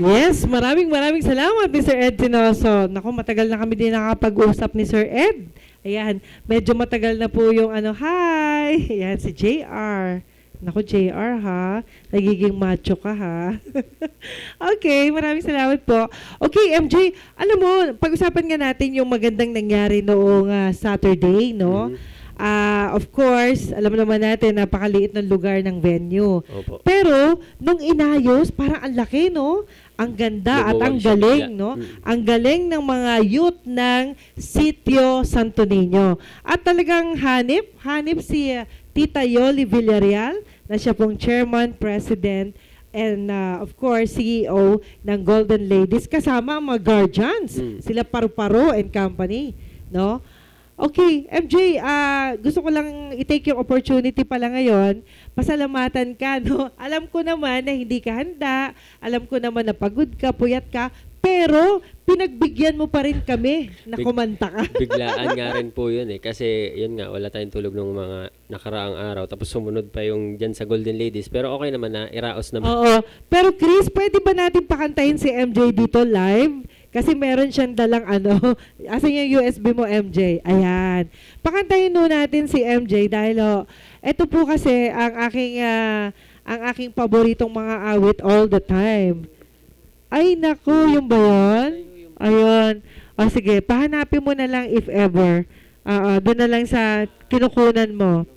Yes, maraming salamat ni Sir Ed Tinoso. Naku, matagal na kami din nakapag-usap ni Sir Ed. Ayan, medyo matagal na po yung hi. Ayan, si JR. Naku, JR ha. Nagiging macho ka ha. Okay, maraming salamat po. Okay, MJ, alam mo, pag-usapan nga natin yung magandang nangyari noong Saturday, no? Of course, alam naman natin, napakaliit ng lugar ng venue. Opo. Pero, nung inayos, parang ang laki, no? Ang ganda at ang Lumuwag siya galing, bigla. no? Ang galing ng mga youth ng Sitio Santo Niño. At talagang hanip si Tita Yoli Villarreal, na siya pong chairman, president, and of course, CEO ng Golden Ladies, kasama ang mga guardians. Sila Paru-Paro and Company, no? Okay, MJ, gusto ko lang i-take yung opportunity pala ngayon, pasalamatan ka, no? Alam ko naman na hindi ka handa, alam ko naman na pagod ka, puyat ka, pero pinagbigyan mo pa rin kami na kumanta ka. Biglaan nga rin po yun kasi yun nga, wala tayong tulog ng mga nakaraang araw, tapos sumunod pa yung dyan sa Golden Ladies, pero okay naman na, iraos naman. Oo, pero Chris, pwede ba natin pakantahin si MJ dito live? Kasi meron siyang dalang asan yung USB mo, MJ? Ayan. Pakantahin mo natin si MJ dahil ito po kasi ang aking paboritong mga awit all the time. Ay, naku, yung ba yun? Ayun. O sige, pahanapin mo na lang if ever. Doon na lang sa kinukunan mo.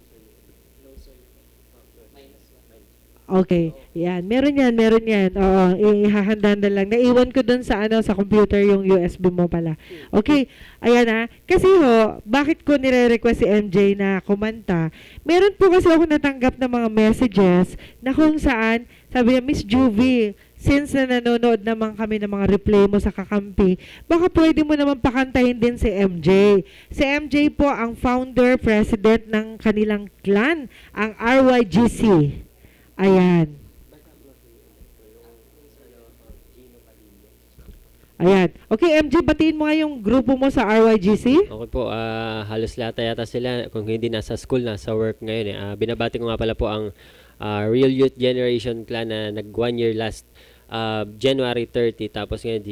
Okay, yan. Meron yan. Oo, ihahanda na lang. Naiwan ko dun sa sa computer yung USB mo pala. Okay, ayan Kasi bakit ko nire-request si MJ na kumanta? Meron po kasi ako natanggap na mga messages na kung saan, sabi niya, Miss Juvie, since na nanonood naman kami ng mga replay mo sa Kakampi, baka pwede mo naman pakantahin din si MJ. Si MJ po ang founder, president ng kanilang clan, ang RYGC. Ayan. Okay, MJ, batiin mo nga yung grupo mo sa RYGC. Okay po, halos lahat yata sila, kung hindi nasa school, nasa work ngayon. Binabati ko nga pala po ang Real Youth Generation Clan na nag 1 year last January 30, tapos ngayon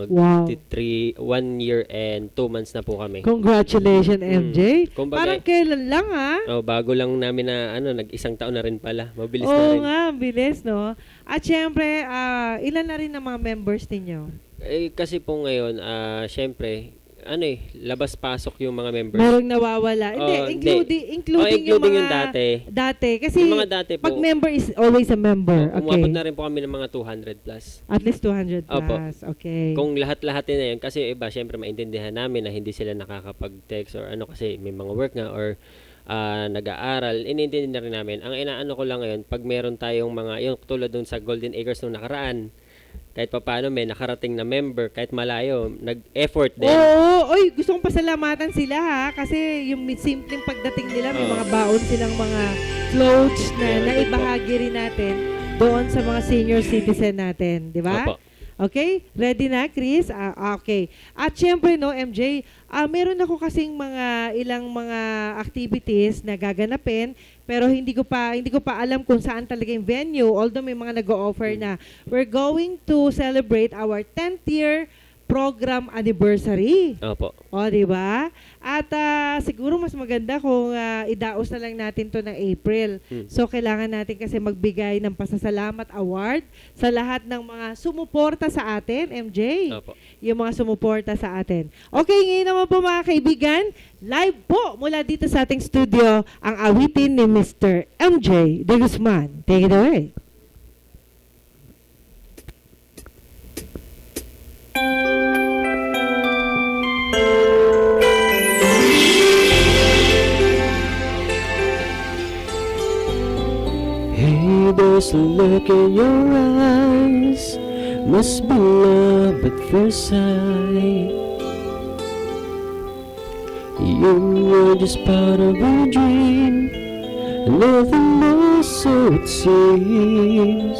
Wow. 1 year and 2 months na po kami. Congratulations, MJ. Kumbaga, Parang kailan lang bago lang namin na nag-isang taon na rin pala. Mabilis na Oo rin. nga, bilis, no? At syempre, ilan na rin ang mga members ninyo? Kasi po ngayon, syempre, labas-pasok yung mga members. Merong nawawala. Including yung mga yung dati. Kasi Yung mga dati po, pag member is always a member. Okay. umabot na rin po kami ng mga 200 plus. At least 200 plus. Opo. Okay. Kung lahat-lahat na yun, kasi iba, syempre maintindihan namin na hindi sila nakakapag-text or kasi may mga work nga or nag-aaral, iniintindi na rin namin. Ang inaano ko lang ngayon, pag meron tayong mga, yung tulad dun sa Golden Acres nung nakaraan, kahit pa paano may nakarating na member, kahit malayo, nag-effort din. Oo, gusto kong pasalamatan sila kasi yung simpleng pagdating nila, may mga baon silang mga clothes na naibahagi rin natin doon sa mga senior citizen natin, di ba? Opo. Okay? Ready na, Chris? Okay. At syempre, no, MJ, meron ako kasing ilang mga activities na gaganapin, pero hindi ko pa alam kung saan talaga yung venue, although may mga nag-o-offer na. We're going to celebrate our 10th year program anniversary. Opo. O, di ba? At siguro mas maganda kung idaos na lang natin to ng April. So, kailangan natin kasi magbigay ng pasasalamat award sa lahat ng mga sumuporta sa atin, MJ. Opo. Yung mga sumuporta sa atin. Okay, ngayon naman po mga kaibigan, live po mula dito sa ating studio ang awitin ni Mr. MJ De Guzman. Take it away. Hey, there's a look in your eyes, must be love at first sight. You were just part of a dream, nothing more so it seems.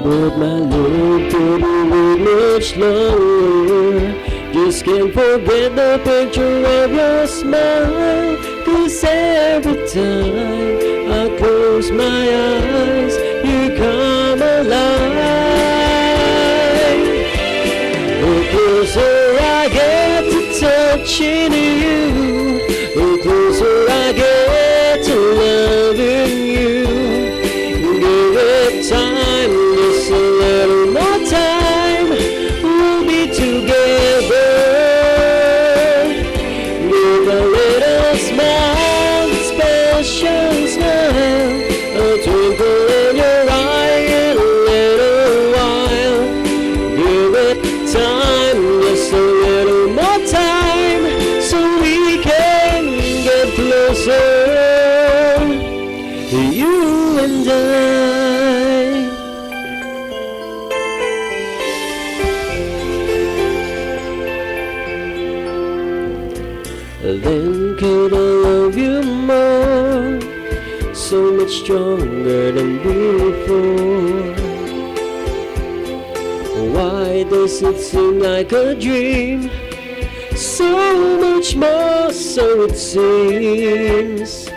But my love couldn't wait much longer. Just can't forget the picture of your smile. 'Cause every time I close my eyes, you come alive. The closer I get to touching you, the closer I get to loving you. Give it time, just a little more time, we'll be together. Give a little smile, special smile, a twinkle in your eye in a little while. Give it time, just a little more time, so we can get closer, you and I. Then could I love you more, so much stronger than before? Why does it seem like a dream? So much more, so it seems.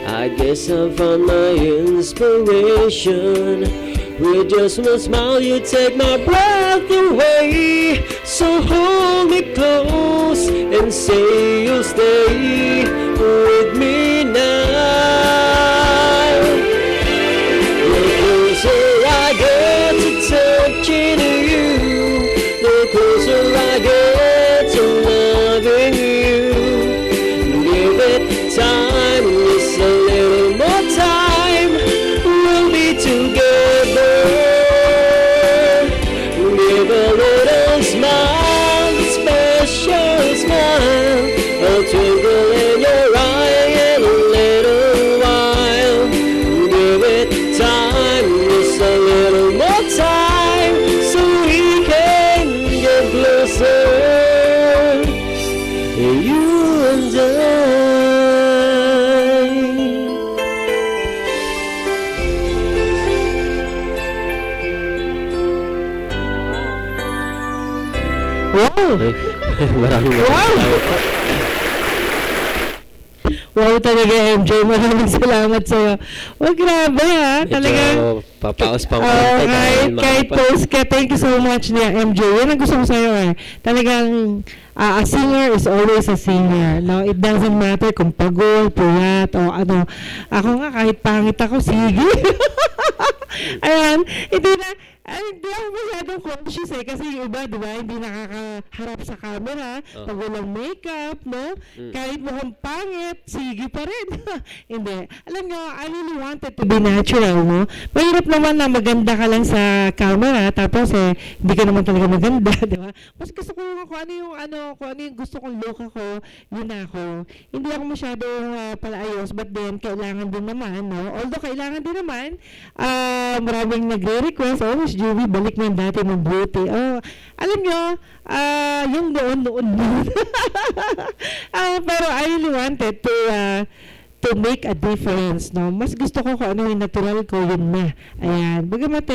I guess I found my inspiration. With just one smile you take my breath away. So hold me close and say you'll stay with me now. The closer I get to touching you, the closer I get to loving you. Give it time, just a little more time, we'll be together. Give a little smile, a special smile, a twinkle in your eye in a little while. Give it time, just a little more time, so we can get closer, you and I. Wow! Maraming Wow! Wow talaga, MJ. Maraming salamat sa'yo. Oh, grabe ha. Talagang, Medyo papaos pa kahit post ka, thank you so much niya, MJ. Yan ang gusto ko sa'yo eh. Talagang, a singer is always a singer. No? It doesn't matter kung pagod, puyat, o ano. Ako nga, kahit pangit ako, sige. Ayan, hindi ako masyadong conscious eh. Kasi yung iba, di ba, hindi nakakaharap sa camera. Pag walang makeup, no? Kahit mukhang pangit, sige pa rin. Hindi. Alam nyo, I really wanted to be natural, no? Mahirap naman na maganda ka lang sa camera, tapos hindi ka naman talaga maganda, di ba? Mas gusto ko kung ano yung gusto kong look ako, yun ako. Hindi ako masyadong palaayos, but then, kailangan din naman, no? Although, kailangan din naman, maraming nagre-request, Miss Julie, balik mo yung dati mong beauty. Oh, alam nyo, yung noon. Pero I really wanted to make a difference, no? Mas gusto ko kung ano yung natural ko, yun na. Ayan. Bagamat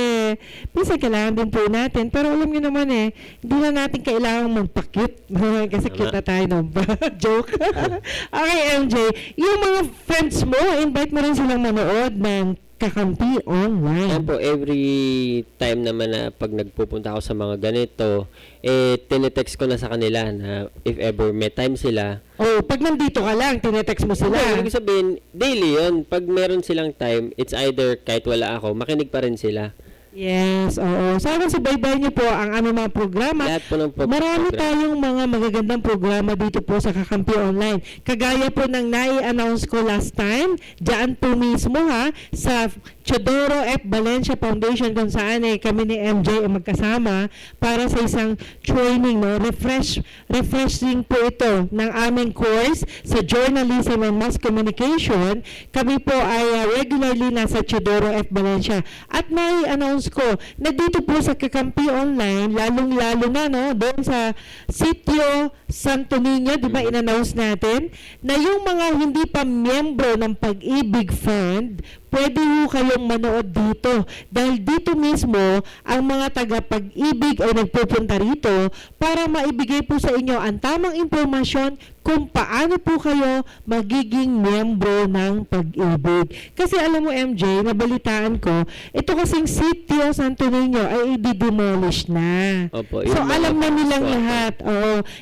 minsan kailangan din po natin, pero alam niyo naman hindi na natin kailangan magpa-cute. Kasi Tama. cute na tayo, no? Joke. Okay, MJ. Yung mga friends mo, invite mo rin silang manood ng Kakampi Online. Yan po, every time naman na pag nagpupunta ako sa mga ganito, tinetext ko na sa kanila na if ever may time sila. Oh, pag nandito ka lang, tinetext mo sila. Ibig sabihin, daily yun. Pag meron silang time, it's either kahit wala ako, makinig pa rin sila. Yes, oo. Sana subaybay niyo po ang aming mga programa. Lahat po ng Marami program. tayong mga magagandang programa dito po sa Kakampi Online. Kagaya po ng nai-announce ko last time, dyan po mismo sa Chodoro F. Valencia Foundation kung saan kami ni MJ ay magkasama para sa isang training, no? Refreshing po ito ng aming course sa Journalism and Mass Communication. Kami po ay regularly nasa Chodoro F. Valencia. At may announce ko na dito po sa Kakampi Online, lalong-lalo na, no, doon sa Sitio Santo Niño, di ba, in-announce natin, na yung mga hindi pa miyembro ng Pag-ibig Fund, pwede ho kayong manood dito. Dahil dito mismo, ang mga taga-Pag-ibig ay nagpupunta rito para maibigay po sa inyo ang tamang impormasyon kung paano po kayo magiging miyembro ng Pag-ibig. Kasi alam mo, MJ, nabalitaan ko, ito kasing Sitio Santo Niño ay i-demolish na. Opo, So, yung mga alam na nilang squatter. lahat,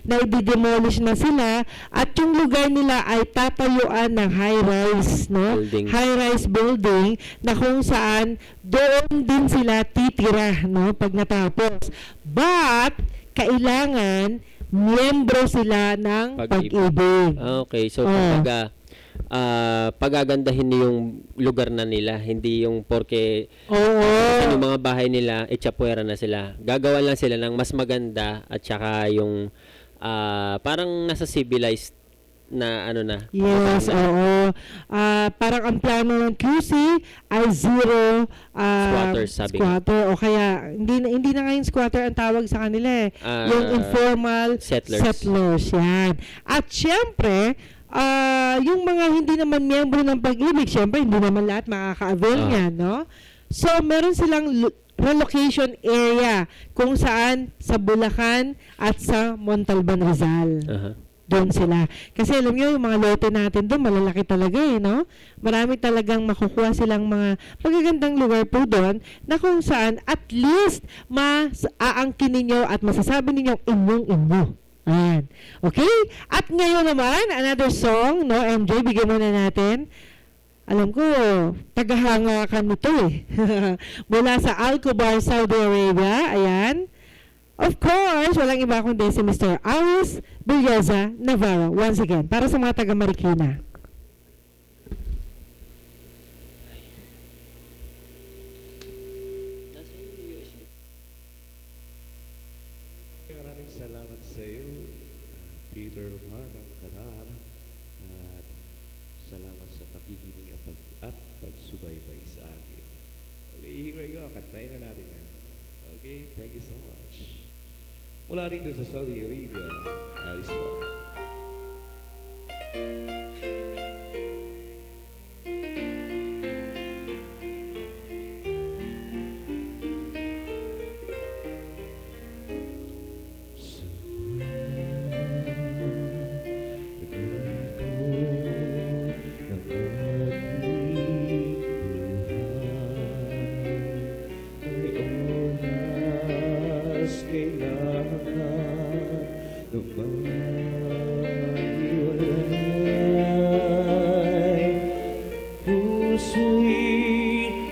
na i-demolish na sila at yung lugar nila ay tatayuan ng high-rise, no? Building. High-rise building na kung saan doon din sila titira, no? Pag natapos. But, kailangan miyembro sila ng Pag-ibig. Pag-ibig. Okay, so Oo. kumbaga, pagagandahin niyo yung lugar na nila, hindi yung porke Oo. yung mga bahay nila, itsapuera na sila. Gagawa lang sila ng mas maganda at saka yung parang nasa civilized na ano na. Yes, oo. Parang ang plano ng QC ay zero Squatters, sabi nga. squatter. O kaya, hindi na ngayon squatter ang tawag sa kanila yung informal settlers. Yan. At syempre, yung mga hindi naman miyembro ng Pag-ibig, syempre, hindi naman lahat makaka-avail niyan, no? So, meron silang relocation area kung saan sa Bulacan at sa Montalban, Rizal. Aha. Doon sila. Kasi alam nyo, yung mga lote natin doon, malalaki talaga no? Marami talagang makukuha silang mga magagandang lugar po doon na kung saan at least aangkin ninyo at masasabi ninyo inyong-inyo. Ayan. Okay? At ngayon naman, another song, no? MJ, bigyan muna natin. Alam ko, tagahanga ka nito Mula sa Alcobar, Saudi Arabia. Ayan. Of course, walang iba kundi si Mr. Aris Villosa Navarro. Once again, para sa mga taga Marikina. Maraming salamat sa iyo, Peter Marang Karar, at salamat sa pakikinig at pagsubaybay sa akin. Okay, here we go. Kantayin na natin yan. Okay, thank you so much. Mula rito sa Saudi Arabia, Aris po.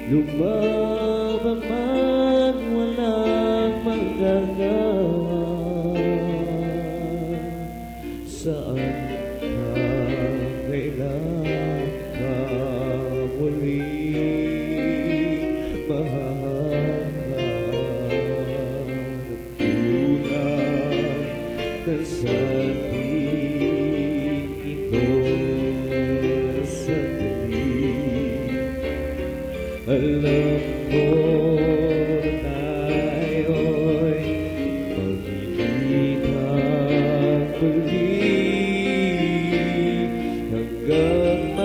Lumabang man walang magagawa. Saan ka kailan ka muli mahahanap? Kulang ka sa ating ito sa alam ko tayo'y mag-ibig muli hanggang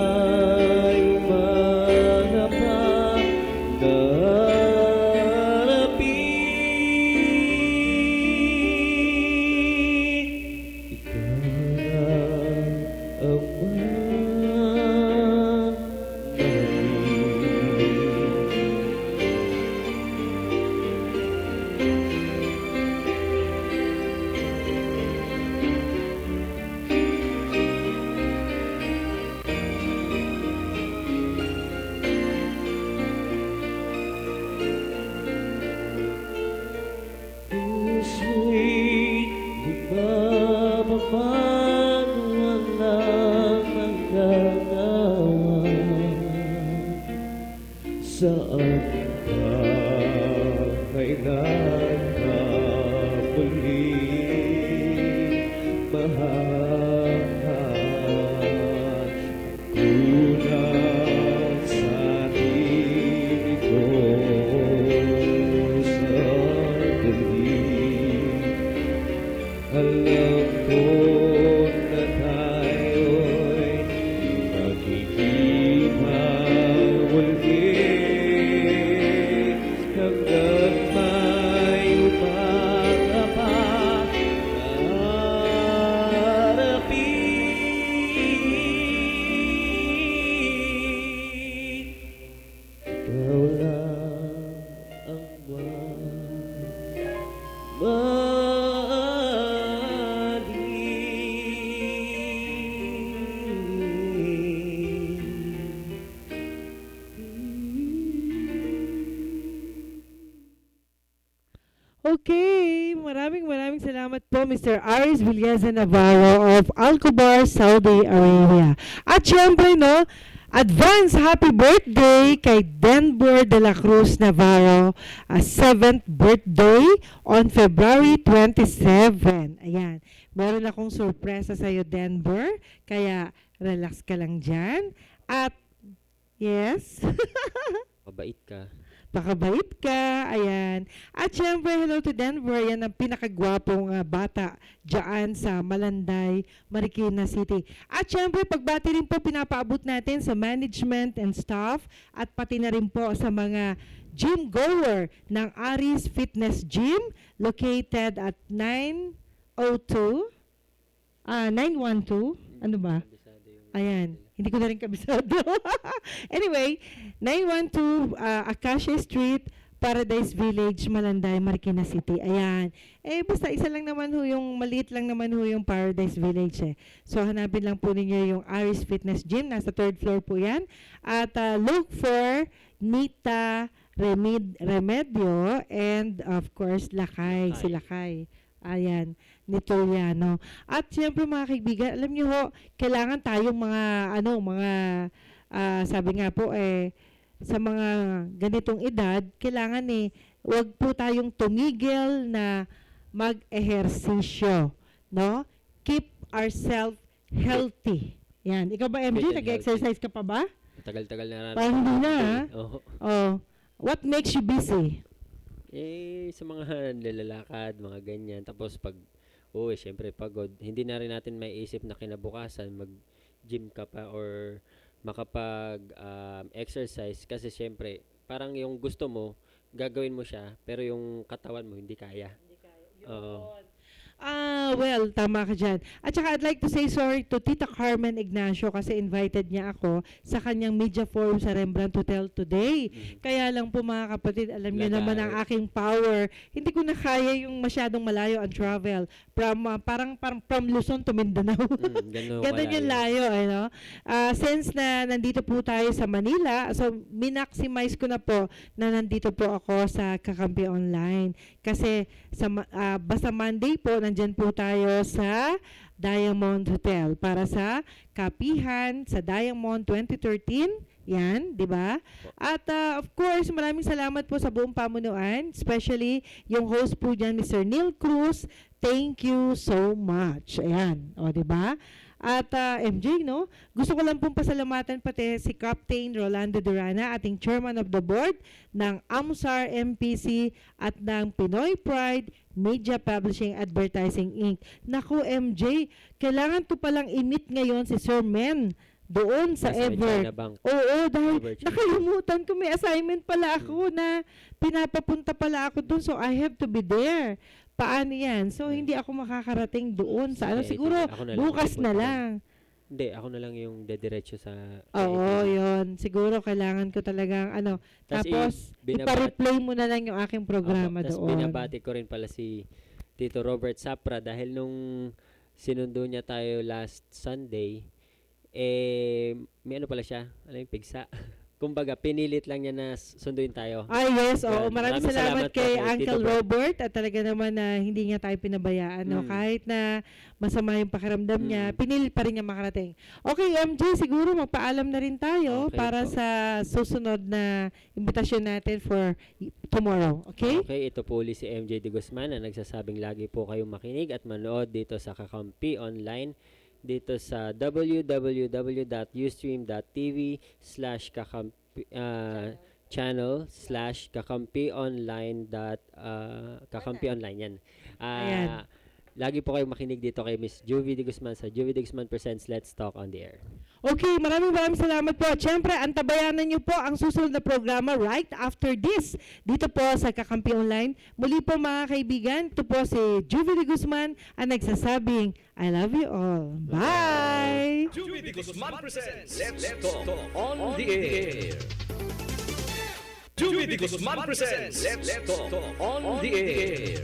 Saan ka kailan ka muling mahal? Kulang sa sarili ko sandali. Alam ko na tayo'y magkikita muli hanggang may umaga pa harapin. Ikaw lang ang Okay, maraming salamat po Mr. Aris Villeza Navarro of Alcobar, Saudi Arabia. At syempre no, advance happy birthday kay Denver de la Cruz Navarro, a 7th birthday on February 27. Ayan, meron akong sorpresa sa'yo Denver, kaya relax ka lang dyan. At yes, Mabait ka. pakabait ka, ayan. At syempre, hello to Denver, yan ang pinakagwapong bata dyan sa Malanday, Marikina City. At syempre, pagbati rin po pinapaabot natin sa management and staff at pati na rin po sa mga gym goer ng Aris Fitness Gym located at 912, 912, ano ba? Ayan, hindi ko na rin kabisado. Anyway, 912 Acacia Street, Paradise Village, Malanday, Marikina City. Ayan. Basta isa lang naman ho yung, maliit lang naman ho yung Paradise Village So, hanapin lang po ninyo yung Aris Fitness Gym. Nasa 3rd floor po yan. At look for Nita Remedio and of course, Lakay. Si Lakay. Ayan, Nitoriano. At siyempre mga kaibigan, alam niyo ho, kailangan tayong sabi nga po sa mga ganitong edad, kailangan wag po tayong tumigil na mag-ehersisyo, no? Keep ourselves healthy. Yan. Ikaw ba, MJ, Fit and nag-exercise ka pa ba? Tagal-tagal na Parang hindi na, ha? Oo. Oh. What makes you busy? Sa mga nilalakad, mga ganyan. Tapos pag uwi, syempre pagod. Hindi na rin natin maiisip na kinabukasan mag-gym ka pa or makapag-exercise kasi syempre parang yung gusto mo, gagawin mo siya, pero yung katawan mo hindi kaya. Oo. Well, tama ka dyan. At saka I'd like to say sorry to Tita Carmen Ignacio kasi invited niya ako sa kanyang media forum sa Rembrandt Hotel today. Kaya lang po mga kapatid, alam niyo naman ang aking power. Hindi ko na kaya yung masyadong malayo ang travel. Parang from Luzon to Mindanao. Ganun yung layo. Since na nandito po tayo sa Manila, so minaximize ko na po na nandito po ako sa Kakampi Online. Kasi basta Monday po, nandyan po tayo sa Diamond Hotel para sa kapihan sa Diamond 2013. Yan, di ba? At of course, maraming salamat po sa buong pamunuan, especially yung host po dyan, Mr. Neil Cruz. Thank you so much. Ayan, o di ba? At MJ, no? Gusto ko lang pong pasalamatan pati si Captain Rolando Durana, ating chairman of the board ng AMSAR MPC at ng Pinoy Pride Media Publishing Advertising Inc. Naku, MJ, kailangan to palang i-meet ngayon si Sir Men doon sa Ever. Oo, dahil nakalimutan ko, may assignment pala ako na pinapapunta pala ako doon. So, I have to be there. Paano yan? So, hindi ako makakarating doon sa siguro bukas na lang. Hindi, ako na lang yung dediretso sa Oo, yun. Siguro kailangan ko talagang tapos ipa-replay mo na lang yung aking programa doon. Tapos binabati ko rin pala si Tito Robert Sapra dahil nung sinundo niya tayo last Sunday, may pala siya, pigsa. kumbaga pinilit lang niya na sunduin tayo. Ay, yes. Oo, Yan. maraming Maraming salamat salamat po kay kay Tito Uncle Bert. Robert at talaga naman na hindi niya tayo pinabayaan. No? Kahit na masama yung pakiramdam niya, pinilit pa rin niya makarating. Okay, MJ, siguro magpaalam na rin tayo Okay para po. sa susunod na imbitasyon natin for tomorrow. Okay? Okay, ito po uli si MJ De Guzman na nagsasabing lagi po kayong makinig at manood dito sa Kakampi Online dito sa www.ustream.tv/kakampi channel/kakampi online kakampi online yan. Ayan. Lagi po kayong makinig dito kay Miss Juvie De Guzman sa Juvie De Guzman Presents Let's Talk on the Air. Okay, maraming salamat po. At syempre, antabayanan niyo po ang susunod na programa right after this. Dito po sa Kakampi Online. Muli po mga kaibigan, ito po si Juvie De Guzman ang nagsasabing, I love you all. Bye! Juby de Guzman presents Let's Talk on the Air. Juby de Guzman presents Let's Talk on the Air.